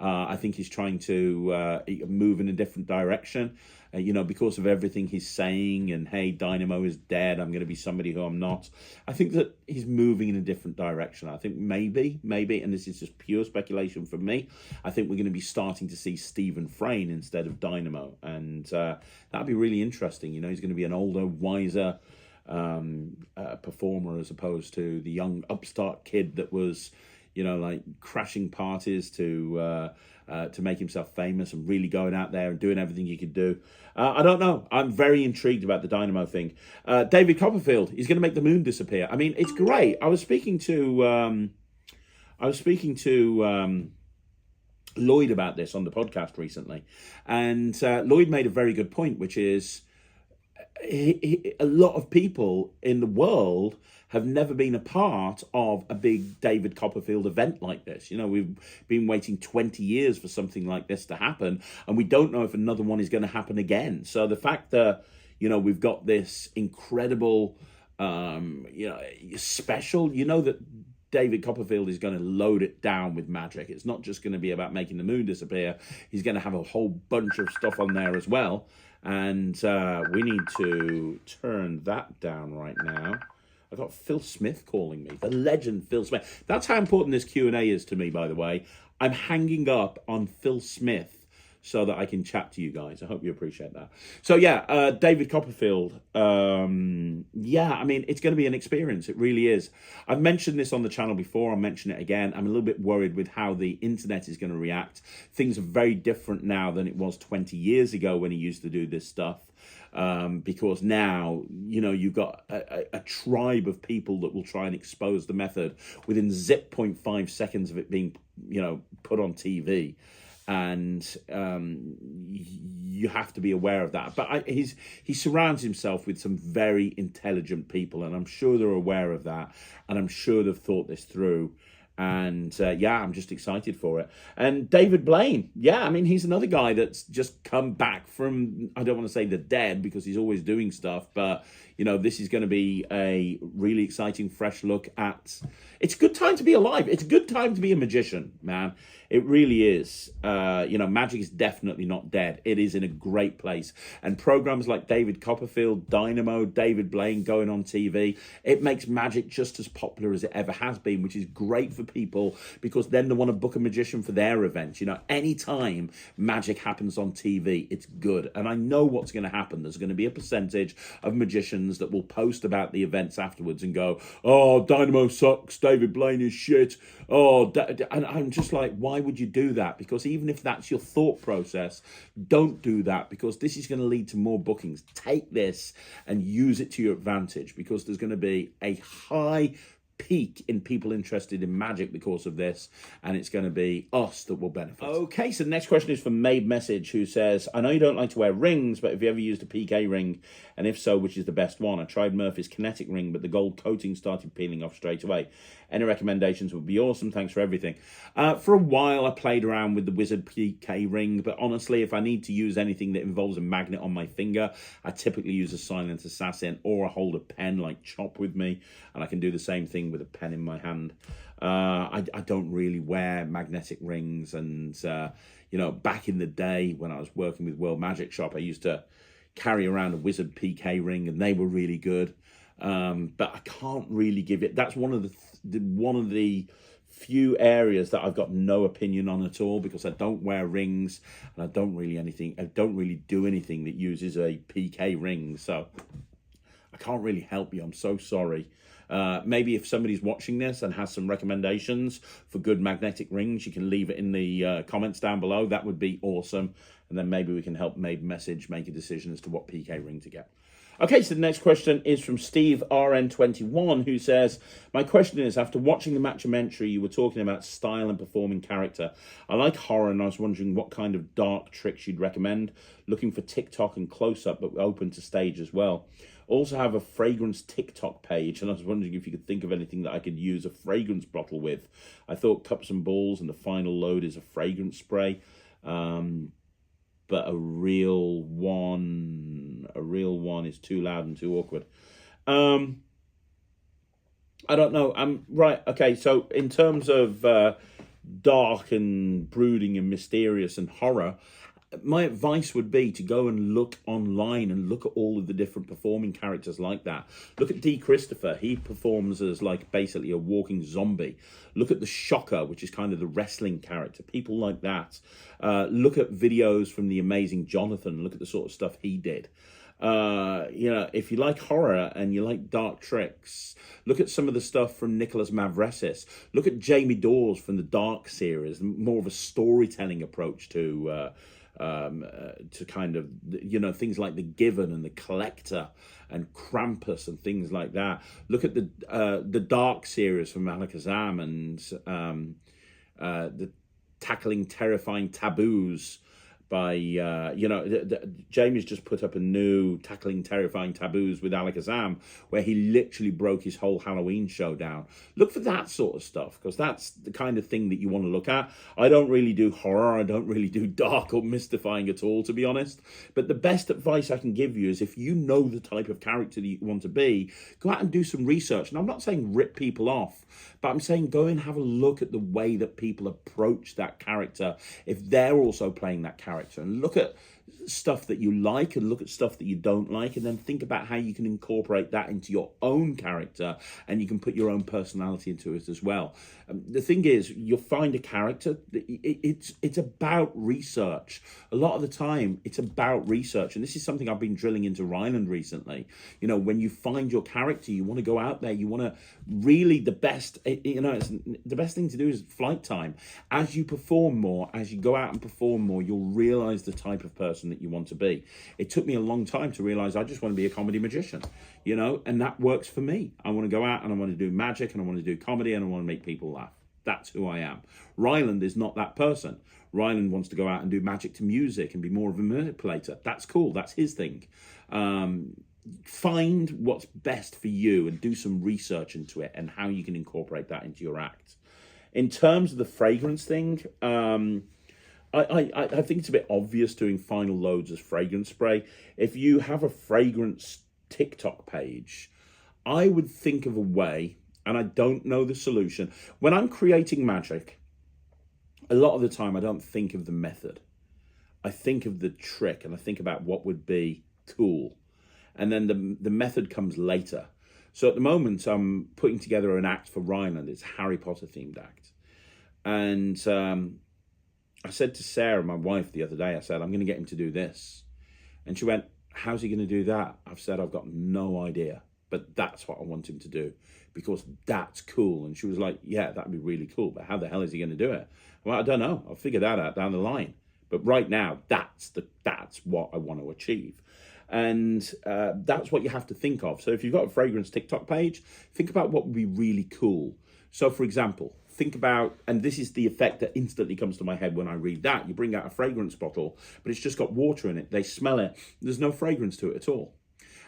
I think he's trying to move in a different direction, because of everything he's saying. And, hey, Dynamo is dead. I'm going to be somebody who I'm not. I think that he's moving in a different direction. I think maybe, and this is just pure speculation from me, I think we're going to be starting to see Stephen Frayne instead of Dynamo. And that'd be really interesting. He's going to be an older, wiser performer as opposed to the young upstart kid that was like crashing parties to make himself famous and really going out there and doing everything he could do. I don't know. I'm very intrigued about the Dynamo thing. David Copperfield, he's going to make the moon disappear. I mean, it's great. I was speaking to Lloyd about this on the podcast recently, and Lloyd made a very good point, which is a lot of people in the world have never been a part of a big David Copperfield event like this. We've been waiting 20 years for something like this to happen, and we don't know if another one is going to happen again. So the fact that, we've got this incredible, special, that David Copperfield is going to load it down with magic. It's not just going to be about making the moon disappear. He's going to have a whole bunch of stuff on there as well. And we need to turn that down right now. I've got Phil Smith calling me, the legend Phil Smith. That's how important this Q&A is to me, by the way. I'm hanging up on Phil Smith so that I can chat to you guys. I hope you appreciate that. So yeah, David Copperfield. I mean, it's going to be an experience. It really is. I've mentioned this on the channel before. I'll mention it again. I'm a little bit worried with how the internet is going to react. Things are very different now than it was 20 years ago when he used to do this stuff. Because now, you've got a tribe of people that will try and expose the method within 0.5 seconds of it being, put on TV. And you have to be aware of that. But he surrounds himself with some very intelligent people, and I'm sure they're aware of that, and I'm sure they've thought this through. And I'm just excited for it. And David Blaine, he's another guy that's just come back from, I don't want to say the dead because he's always doing stuff, but this is going to be a really exciting, fresh look at. It's a good time to be alive. It's a good time to be a magician, man. It really is. Magic is definitely not dead. It is in a great place. And programs like David Copperfield, Dynamo, David Blaine going on TV, it makes magic just as popular as it ever has been, which is great for people because then they want to book a magician for their event. Anytime magic happens on TV, it's good. And I know what's going to happen. There's going to be a percentage of magicians that will post about the events afterwards and go, oh, Dynamo sucks, David Blaine is shit. Oh, and I'm just like, why would you do that? Because even if that's your thought process, don't do that, because this is going to lead to more bookings. Take this and use it to your advantage, because there's going to be a high peak in people interested in magic because of this, and it's going to be us that will benefit. Okay, so the next question is from Made Message, who says, I know you don't like to wear rings, but have you ever used a PK ring, and if so, which is the best one? I tried Murphy's kinetic ring, but the gold coating started peeling off straight away. Any recommendations would be awesome. Thanks for everything. For a while I played around with the Wizard PK ring, but honestly, if I need to use anything that involves a magnet on my finger, I typically use a Silent Assassin, or I hold a pen like Chop with me, and I can do the same thing with a pen in my hand. I don't really wear magnetic rings, and you know, back in the day when I was working with World Magic Shop, I used to carry around a Wizard PK ring, and they were really good. But I can't really give it. That's one of the few areas that I've got no opinion on at all, because I don't wear rings, and I don't really do anything that uses a PK ring. So I can't really help you. I'm so sorry. Maybe if somebody's watching this and has some recommendations for good magnetic rings, you can leave it in the comments down below. That would be awesome. And then maybe we can help Made Message make a decision as to what PK ring to get. Okay, so the next question is from Steve RN21, who says, my question is, after watching the Matchumentary, you were talking about style and performing character. I like horror, and I was wondering what kind of dark tricks you'd recommend. Looking for TikTok and close-up, but open to stage as well. Also have a fragrance TikTok page, and I was wondering if you could think of anything that I could use a fragrance bottle with. I thought Cups and Balls and the final load is a fragrance spray. But a real one is too loud and too awkward. I don't know. Right. Okay. So in terms of dark and brooding and mysterious and horror, my advice would be to go and look online and look at all of the different performing characters like that. Look at D. Christopher. He performs as like basically a walking zombie. Look at the Shocker, which is kind of the wrestling character. People like that. Look at videos from the amazing Jonathan. Look at the sort of stuff he did. You know, if you like horror and you like dark tricks, look at some of the stuff from Nicholas Mavresis. Look at Jamie Dawes from the Dark series, more of a storytelling approach to kind of, you know, things like The Given and The Collector and Krampus and things like that. Look at the Dark series from Alakazam and the Tackling Terrifying Taboos by, you know, Jamie's just put up a new Tackling Terrifying Taboos with Alakazam, where he literally broke his whole Halloween show down. Look for that sort of stuff, because that's the kind of thing that you want to look at. I don't really do horror. I don't really do dark or mystifying at all, to be honest. But the best advice I can give you is, if you know the type of character that you want to be, go out and do some research. And I'm not saying rip people off, but I'm saying go and have a look at the way that people approach that character if they're also playing that character. And look at stuff that you like and look at stuff that you don't like, and then think about how you can incorporate that into your own character, and you can put your own personality into it as well. The thing is, you'll find a character, it's about research. A lot of the time, it's about research, and this is something I've been drilling into Ryland recently. You know, when you find your character, you want to go out there, you want to really, the best thing to do is flight time. As you perform more, as you go out and perform more, you'll realize the type of person that you want to be. It took me a long time to realize I just want to be a comedy magician, you know, and that works for me. I want to go out and I want to do magic and I want to do comedy and I want to make people laugh. That's who I am. Ryland is not that person. Ryland wants to go out and do magic to music and be more of a manipulator. That's cool. That's his thing. Find what's best for you and do some research into it and how you can incorporate that into your act. In terms of the fragrance thing, I think it's a bit obvious doing final loads as fragrance spray. If you have a fragrance TikTok page, I would think of a way, and I don't know the solution. When I'm creating magic, a lot of the time I don't think of the method. I think of the trick and I think about what would be cool. And then the method comes later. So at the moment, I'm putting together an act for Ryland. It's a Harry Potter themed act. And I said to Sarah, my wife, the other day, I said, I'm going to get him to do this. And she went, how's he going to do that? I've said, I've got no idea. but that's what I want him to do because that's cool. And she was like, yeah, that'd be really cool, but how the hell is he going to do it? Well, I don't know. I'll figure that out down the line. But right now, that's what I want to achieve. And that's what you have to think of. So if you've got a fragrance TikTok page, think about what would be really cool. So for example, think about, and this is the effect that instantly comes to my head when I read that. You bring out a fragrance bottle, but it's just got water in it. They smell it. There's no fragrance to it at all.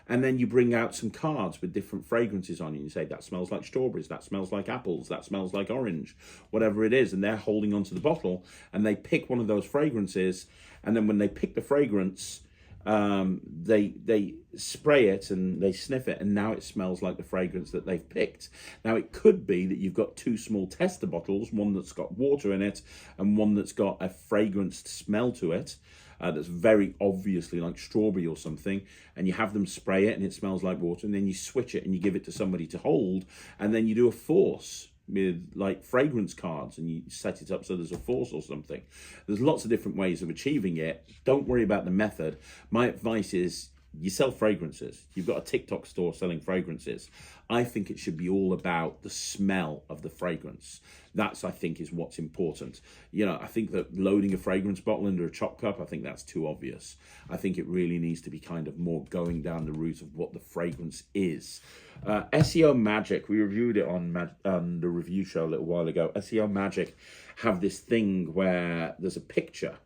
And then you bring out some cards with different fragrances on you. You say, that smells like strawberries, that smells like apples, that smells like orange, whatever it is. And they're holding onto the bottle and they pick one of those fragrances. And then when they pick the fragrance, they spray it and they sniff it, and now it smells like the fragrance that they've picked. Now it could be that you've got two small tester bottles, one that's got water in it and one that's got a fragranced smell to it. That's very obviously like strawberry or something, and you have them spray it and it smells like water, and then you switch it and you give it to somebody to hold, and then you do a force with like fragrance cards and you set it up so there's a force or something. There's lots of different ways of achieving it. Don't worry about the method. My advice is, you sell fragrances. You've got a TikTok store selling fragrances. I think it should be all about the smell of the fragrance. That's, I think, is what's important. You know, I think that loading a fragrance bottle into a chop cup, I think that's too obvious. I think it really needs to be kind of more going down the route of what the fragrance is. SEO Magic, we reviewed it on the review show a little while ago. SEO Magic have this thing where there's a picture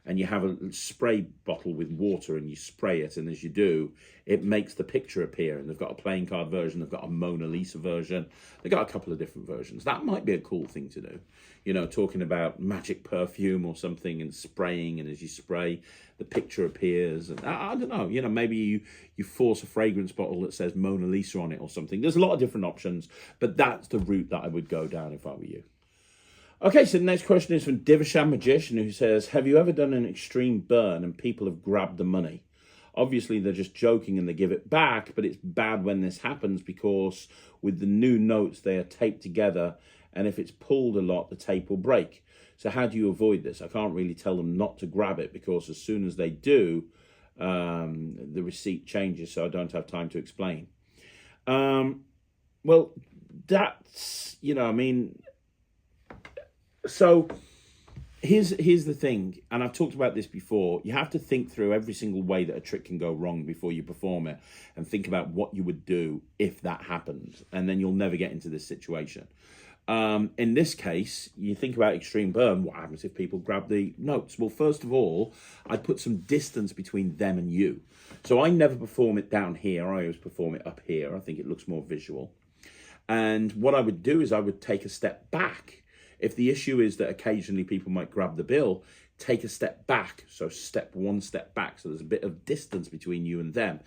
and you have a spray bottle with water and you spray it, and as you do, it makes the picture appear. And they've got a playing card version, they've got a Mona Lisa version, they've got a couple of different versions. That might be a cool thing to do. You know, talking about magic perfume or something and spraying, and as you spray, the picture appears. And I don't know, you know, maybe you force a fragrance bottle that says Mona Lisa on it or something. There's a lot of different options, but that's the route that I would go down if I were you. Okay, so the next question is from Divishan Magician, who says, have you ever done an extreme burn and people have grabbed the money? Obviously, they're just joking and they give it back, but it's bad when this happens because with the new notes, they are taped together, and if it's pulled a lot, the tape will break. So how do you avoid this? I can't really tell them not to grab it because as soon as they do, the receipt changes, so I don't have time to explain. Well, that's, you know, I mean... So here's the thing, and I've talked about this before. You have to think through every single way that a trick can go wrong before you perform it, and think about what you would do if that happened, and then you'll never get into this situation. In this case, you think about extreme burn. What happens if people grab the notes? Well, first of all, I'd put some distance between them and you. So I never perform it down here. I always perform it up here. I think it looks more visual. And what I would do is I would take a step back. If the issue is that occasionally people might grab the bill, take a step back. So one step back. So there's a bit of distance between you and them.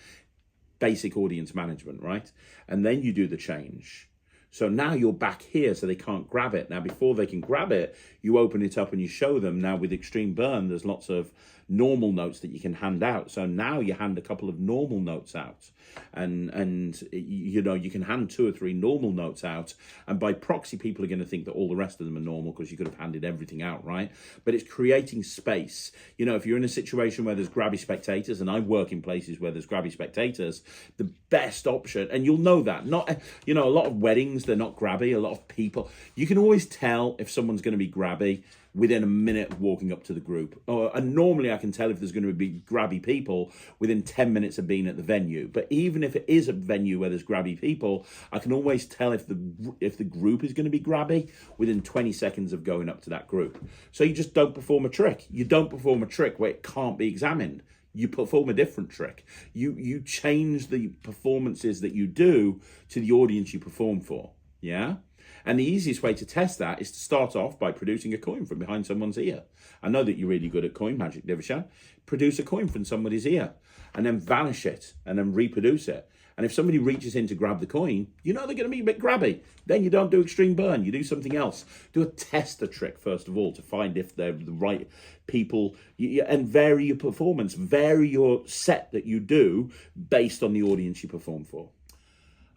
Basic audience management, right? And then you do the change. So now you're back here so they can't grab it. Now, before they can grab it, you open it up and you show them. Now with extreme burn, there's lots of normal notes that you can hand out. So now you hand a couple of normal notes out. And you know, you can hand 2 or 3 normal notes out, and by proxy people are going to think that all the rest of them are normal because you could have handed everything out, right? But it's creating space. You know, if you're in a situation where there's grabby spectators, and I work in places where there's grabby spectators, the best option, and you'll know that, not, you know, a lot of weddings, they're not grabby. A lot of people, you can always tell if someone's going to be grabby within a minute of walking up to the group. And normally I can tell if there's going to be grabby people within 10 minutes of being at the venue. But even if it is a venue where there's grabby people, I can always tell if the group is going to be grabby within 20 seconds of going up to that group. So you just don't perform a trick. You don't perform a trick where it can't be examined. You perform a different trick. You change the performances that you do to the audience you perform for. Yeah? And the easiest way to test that is to start off by producing a coin from behind someone's ear. I know that you're really good at coin magic, Divishan. Produce a coin from somebody's ear and then vanish it and then reproduce it. And if somebody reaches in to grab the coin, you know they're going to be a bit grabby. Then you don't do extreme burn. You do something else. Do a tester trick, first of all, to find if they're the right people. And vary your performance. Vary your set that you do based on the audience you perform for.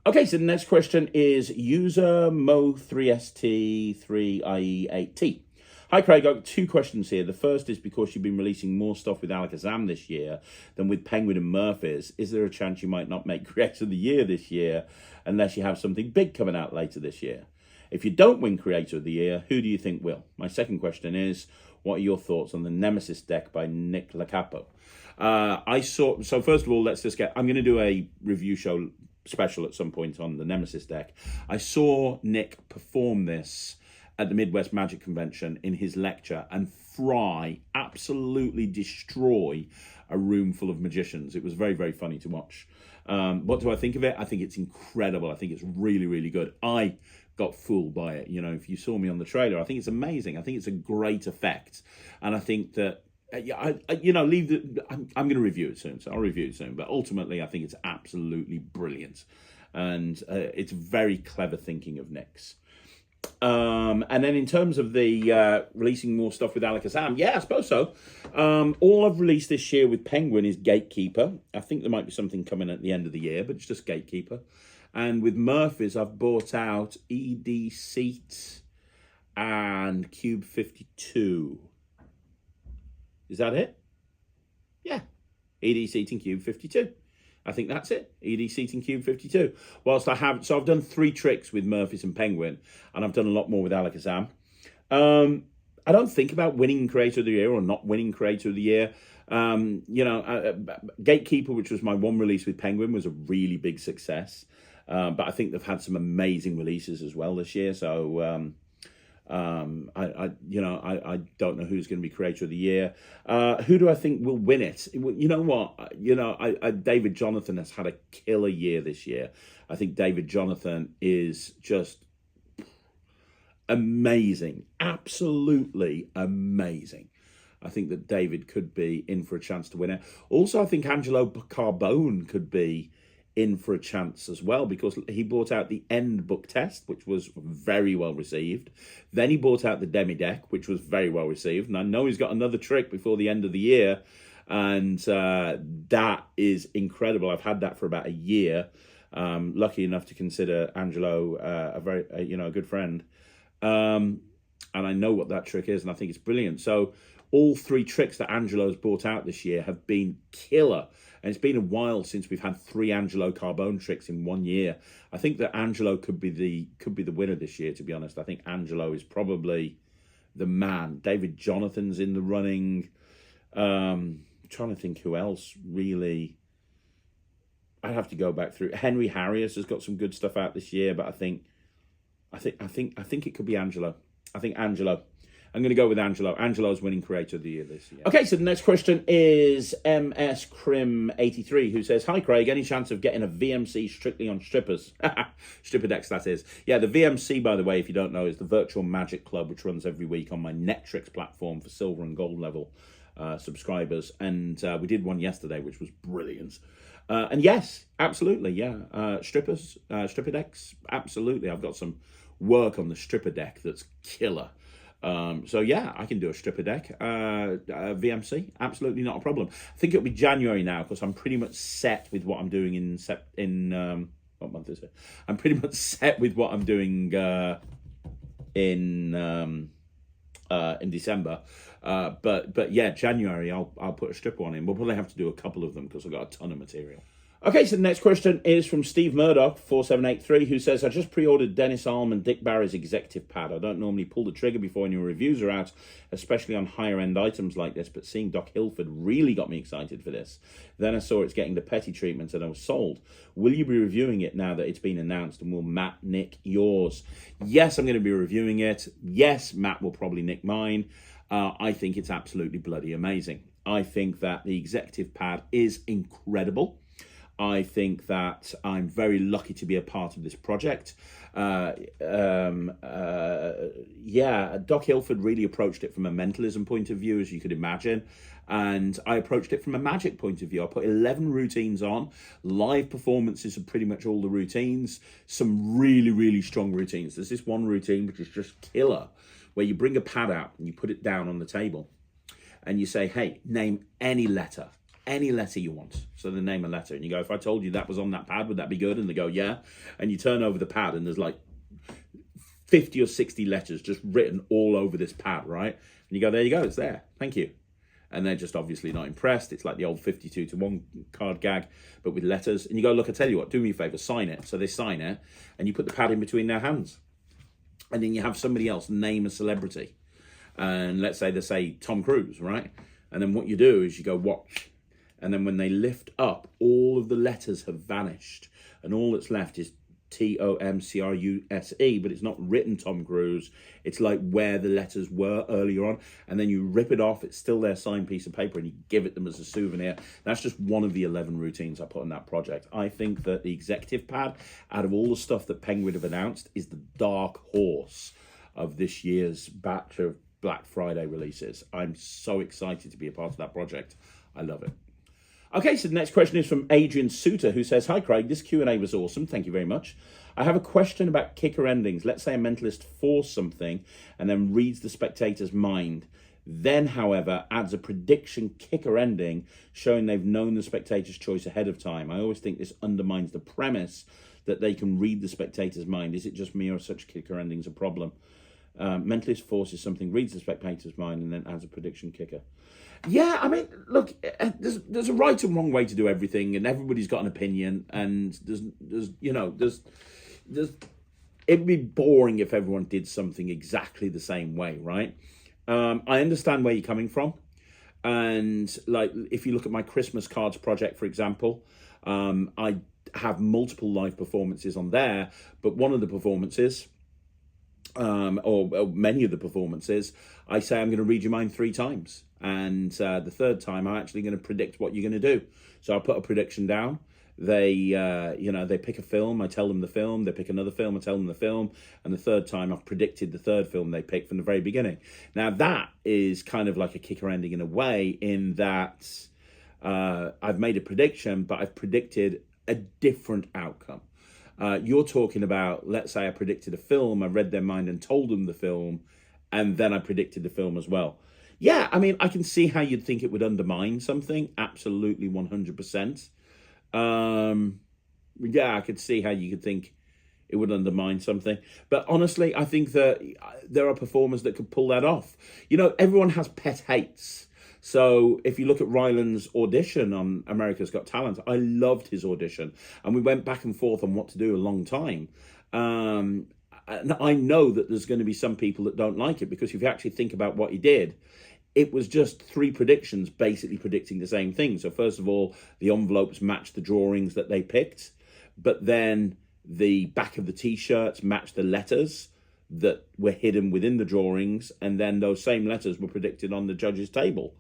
Okay, so the next question is user Mo3ST3IE8T. Hi, Craig. I've got 2 questions here. The first is because you've been releasing more stuff with Alakazam this year than with Penguin and Murphy's. Is there a chance you might not make Creator of the Year this year unless you have something big coming out later this year? If you don't win Creator of the Year, who do you think will? My second question is, what are your thoughts on the Nemesis deck by Nick Lacapo? So first of all, I'm going to do a review show special at some point on the Nemesis deck. I saw Nick perform this at the Midwest Magic Convention in his lecture and absolutely destroy a room full of magicians. It was very, very funny to watch. What do I think of it? I think it's incredible. I think it's really, really good. I got fooled by it. If you saw me on the trailer, I think it's amazing. I think it's a great effect. And I think that, I'm going to review it soon, so I'll review it soon. But ultimately, I think it's absolutely brilliant. And it's very clever thinking of Nick's. And then in terms of the releasing more stuff with Alakazam, yeah, I suppose so. All I've released this year with Penguin is Gatekeeper. I think there might be something coming at the end of the year, but it's just Gatekeeper. And with Murphy's, I've bought out ED Seat and Cube 52. Is that it? Yeah. ED Seat and Cube 52. I think that's it. ED Seat and Cube 52. I've done 3 tricks with Murphy's and Penguin, and I've done a lot more with Alakazam. I don't think about winning Creator of the Year or not winning Creator of the Year. Gatekeeper, which was my one release with Penguin, was a really big success. But I think they've had some amazing releases as well this year. So I don't know who's going to be Creator of the Year. Who do I think will win it? You know what? David Jonathan has had a killer year this year. I think David Jonathan is just amazing. Absolutely amazing. I think that David could be in for a chance to win it. Also, I think Angelo Carbone could be in for a chance as well, because he brought out the End book test, which was very well received. Then he brought out the Demi deck, which was very well received. And I know he's got another trick before the end of the year, and that is incredible. I've had that for about a year. Lucky enough to consider Angelo a good friend. And I know what that trick is, and I think it's brilliant. So all 3 tricks that Angelo's brought out this year have been killer. And it's been a while since we've had 3 Angelo Carbone tricks in 1 year. I think that Angelo could be the winner this year, to be honest. I think Angelo is probably the man. David Jonathan's in the running. Trying to think who else really. I'd have to go back through. Henry Harrius has got some good stuff out this year, but I think it could be Angelo. I think Angelo. I'm going to go with Angelo. Angelo's winning Creator of the Year this year. Okay, so the next question is MS Crim 83, who says, "Hi, Craig. Any chance of getting a VMC strictly on strippers?" Stripper decks, that is. Yeah, the VMC, by the way, if you don't know, is the Virtual Magic Club, which runs every week on my Netrix platform for silver and gold level subscribers. And we did one yesterday, which was brilliant. And yes, absolutely, yeah. Stripper decks, absolutely. I've got some work on the stripper deck that's killer. So yeah, I can do a stripper deck, VMC, absolutely not a problem. I think it'll be January now, because I'm pretty much set with what I'm doing what month is it? I'm pretty much set with what I'm doing in December. But yeah, January I'll put a stripper one in. We'll probably have to do a couple of them because I've got a ton of material. Okay, so the next question is from Steve Murdoch, 4783, who says, "I just pre-ordered Dennis Alm and Dick Barry's executive pad. I don't normally pull the trigger before any reviews are out, especially on higher-end items like this, but seeing Doc Hilford really got me excited for this. Then I saw it's getting the petty treatment and I was sold. Will you be reviewing it now that it's been announced, and will Matt nick yours?" Yes, I'm going to be reviewing it. Yes, Matt will probably nick mine. I think it's absolutely bloody amazing. I think that the executive pad is incredible. I think that I'm very lucky to be a part of this project. Doc Hilford really approached it from a mentalism point of view, as you could imagine. And I approached it from a magic point of view. I put 11 routines on, live performances of pretty much all the routines, some really, really strong routines. There's this one routine which is just killer, where you bring a pad out and you put it down on the table and you say, "Hey, name any letter you want." So they name a letter, and you go, "If I told you that was on that pad, would that be good?" And they go, "Yeah." And you turn over the pad and there's like 50 or 60 letters just written all over this pad, right? And you go, there you go, it's there. Thank you. And they're just obviously not impressed. It's like the old 52-to-1 card gag, but with letters. And you go, look, I tell you what, do me a favor, sign it. So they sign it, and you put the pad in between their hands. And then you have somebody else name a celebrity. And let's say they say Tom Cruise, right? And then what you do is you go, watch. And then when they lift up, all of the letters have vanished. And all that's left is Tomcruse, but it's not written Tom Cruise. It's like where the letters were earlier on, and then you rip it off. It's still their signed piece of paper, and you give it them as a souvenir. That's just one of the 11 routines I put on that project. I think that the executive pad, out of all the stuff that Penguin have announced, is the dark horse of this year's batch of Black Friday releases. I'm so excited to be a part of that project. I love it. Okay, so the next question is from Adrian Suter, who says, hi, Craig, this Q&A was awesome. Thank you very much. I have a question about kicker endings. Let's say a mentalist force something and then reads the spectator's mind. Then, however, adds a prediction kicker ending showing they've known the spectator's choice ahead of time. I always think this undermines the premise that they can read the spectator's mind. Is it just me, or such kicker endings a problem? Mentalist forces something, reads the spectator's mind, and then adds a prediction kicker. Yeah, I mean, look, there's a right and wrong way to do everything, and everybody's got an opinion, and it'd be boring if everyone did something exactly the same way, right? I understand where you're coming from, and like if you look at my Christmas cards project, for example, I have multiple live performances on there, but one of the performances, or many of the performances, I say I'm going to read your mind 3 times. And the third time, I'm actually going to predict what you're going to do. So I put a prediction down. They pick a film. I tell them the film. They pick another film. I tell them the film. And the third time, I've predicted the third film they picked from the very beginning. Now, that is kind of like a kicker ending in a way, in that I've made a prediction, but I've predicted a different outcome. You're talking about, let's say I predicted a film, I read their mind and told them the film, and then I predicted the film as well. Yeah, I mean, I can see how you'd think it would undermine something. Absolutely, 100%. Yeah, I could see how you could think it would undermine something. But honestly, I think that there are performers that could pull that off. You know, everyone has pet hates. So if you look at Ryland's audition on America's Got Talent, I loved his audition. And we went back and forth on what to do a long time. And I know that there's going to be some people that don't like it, because if you actually think about what he did, it was just 3 predictions basically predicting the same thing. So first of all, the envelopes matched the drawings that they picked, but then the back of the T-shirts matched the letters that were hidden within the drawings, and then those same letters were predicted on the judge's table.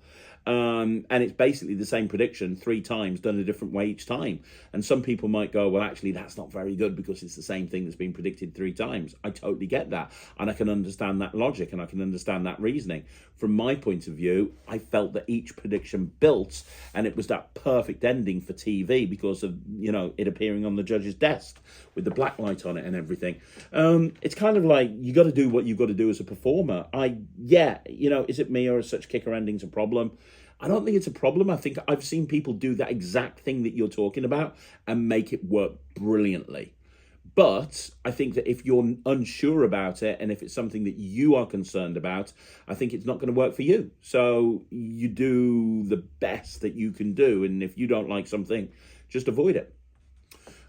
And it's basically the same prediction 3 times, done a different way each time. And some people might go, well, actually, that's not very good because it's the same thing that's been predicted 3 times. I totally get that. And I can understand that logic, and I can understand that reasoning. From my point of view, I felt that each prediction built, and it was that perfect ending for TV because of, it appearing on the judge's desk with the black light on it and everything. It's kind of like, you got to do what you've got to do as a performer. Is it me, or is such kicker endings a problem? I don't think it's a problem. I think I've seen people do that exact thing that you're talking about and make it work brilliantly. But I think that if you're unsure about it, and if it's something that you are concerned about, I think it's not going to work for you. So you do the best that you can do. And if you don't like something, just avoid it.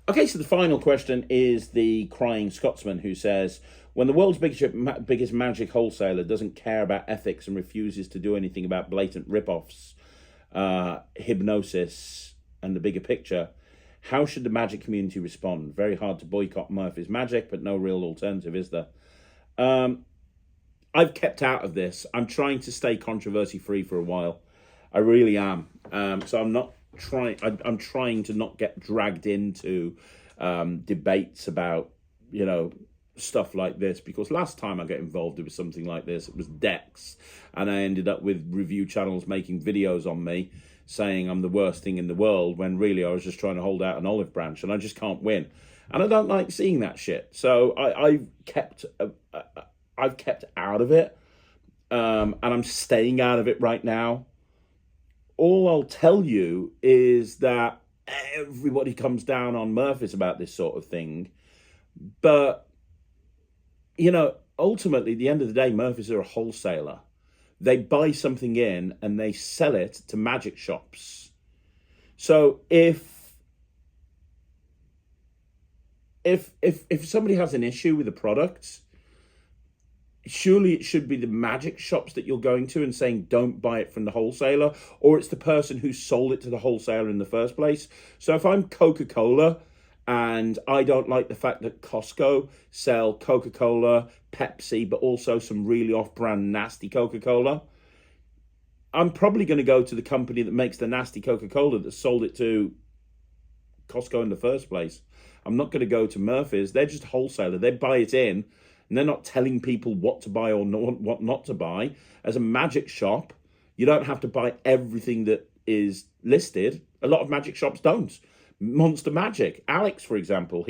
Okay, so the final question is the Crying Scotsman, who says, when the world's biggest magic wholesaler doesn't care about ethics and refuses to do anything about blatant rip-offs, hypnosis, and the bigger picture, how should the magic community respond? Very hard to boycott Murphy's Magic, but no real alternative, is there? I've kept out of this. I'm trying to stay controversy-free for a while. I really am. So I'm trying to not get dragged into debates about, stuff like this, because last time I got involved with something like this, it was decks, and I ended up with review channels making videos on me saying I'm the worst thing in the world, when really I was just trying to hold out an olive branch, and I just can't win, and I don't like seeing that shit. So I've kept out of it, and I'm staying out of it right now. All I'll tell you is that everybody comes down on Murphys about this sort of thing, but ultimately, at the end of the day, Murphy's are a wholesaler. They buy something in and they sell it to magic shops. So if somebody has an issue with a product, surely it should be the magic shops that you're going to and saying don't buy it from the wholesaler, or it's the person who sold it to the wholesaler in the first place. So if I'm Coca-Cola and I don't like the fact that Costco sell Coca-Cola, Pepsi, but also some really off-brand nasty Coca-Cola, I'm probably going to go to the company that makes the nasty Coca-Cola that sold it to Costco in the first place. I'm not going to go to Murphy's. They're just a wholesaler. They buy it in, and they're not telling people what to buy or what not to buy. As a magic shop, you don't have to buy everything that is listed. A lot of magic shops don't. Monster Magic, Alex, for example,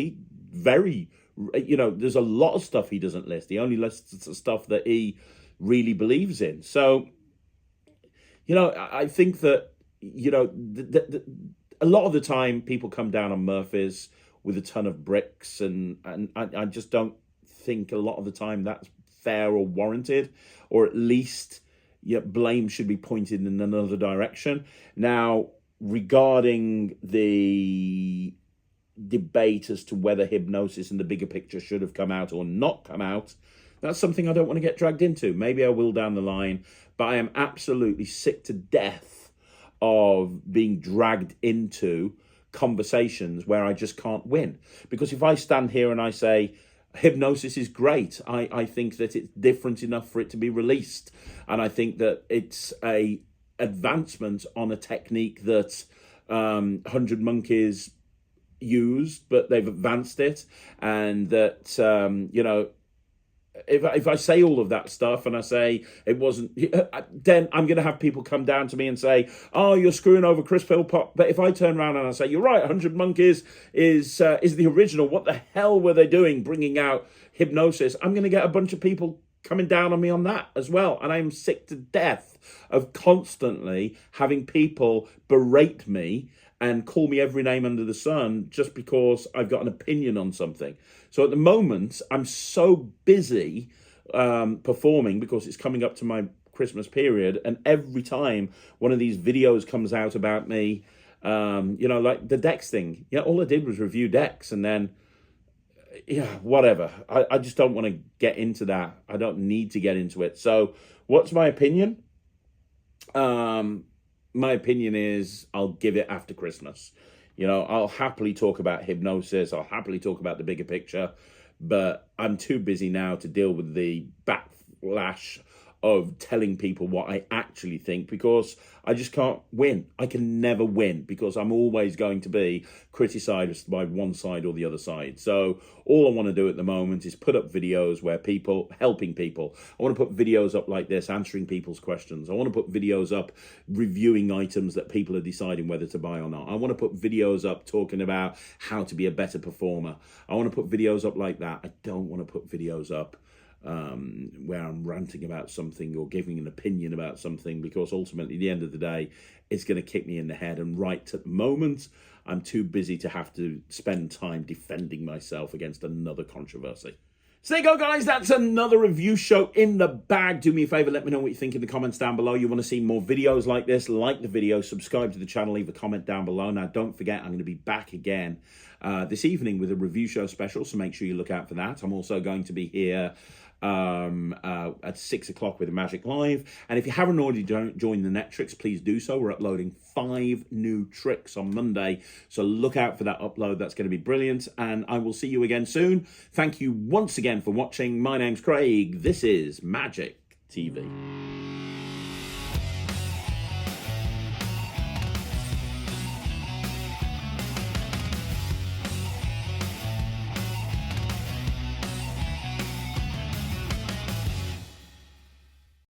there's a lot of stuff he doesn't list. He only lists the stuff that he really believes in. So, I think that, a lot of the time people come down on Murphy's with a ton of bricks, and I just don't think a lot of the time that's fair or warranted, or at least blame should be pointed in another direction. Now, regarding the debate as to whether Hypnosis and the bigger picture should have come out or not come out, that's something I don't want to get dragged into. Maybe I will down the line, but I am absolutely sick to death of being dragged into conversations where I just can't win. Because if I stand here and I say Hypnosis is great, I think that it's different enough for it to be released, and I think that it's a advancement on a technique that 100 Monkeys used, but they've advanced it, and that if I say all of that stuff and I say it wasn't, then I'm going to have people come down to me and say, oh, you're screwing over Chris Philpott. But if I turn around and I say, you're right, 100 Monkeys is the original, what the hell were they doing bringing out Hypnosis? I'm going to get a bunch of people coming down on me on that as well. And I'm sick to death of constantly having people berate me and call me every name under the sun just because I've got an opinion on something. So at the moment, I'm so busy performing because it's coming up to my Christmas period. And every time one of these videos comes out about me, like the decks thing, all I did was review decks, and then, whatever. I just don't want to get into that. I don't need to get into it. So what's my opinion? My opinion is I'll give it after Christmas. I'll happily talk about Hypnosis. I'll happily talk about the bigger picture, but I'm too busy now to deal with the backlash of telling people what I actually think, because I just can't win. I can never win because I'm always going to be criticised by one side or the other side. So all I want to do at the moment is put up videos where helping people. I want to put videos up like this, answering people's questions. I want to put videos up reviewing items that people are deciding whether to buy or not. I want to put videos up talking about how to be a better performer. I want to put videos up like that. I don't want to put videos up where I'm ranting about something or giving an opinion about something, because ultimately, at the end of the day, it's going to kick me in the head. And right at the moment, I'm too busy to have to spend time defending myself against another controversy. So there you go, guys. That's another review show in the bag. Do me a favor, let me know what you think in the comments down below. You want to see more videos like this, like the video, subscribe to the channel, leave a comment down below. Now, don't forget, I'm going to be back again this evening with a review show special, so make sure you look out for that. I'm also going to be here at 6 o'clock with Magic Live. And if you haven't already joined the Netrix, please do so. We're uploading 5 new tricks on Monday, so look out for that upload. That's going to be brilliant, and I will see you again soon. Thank you once again for watching. My name's Craig. This is Magic TV.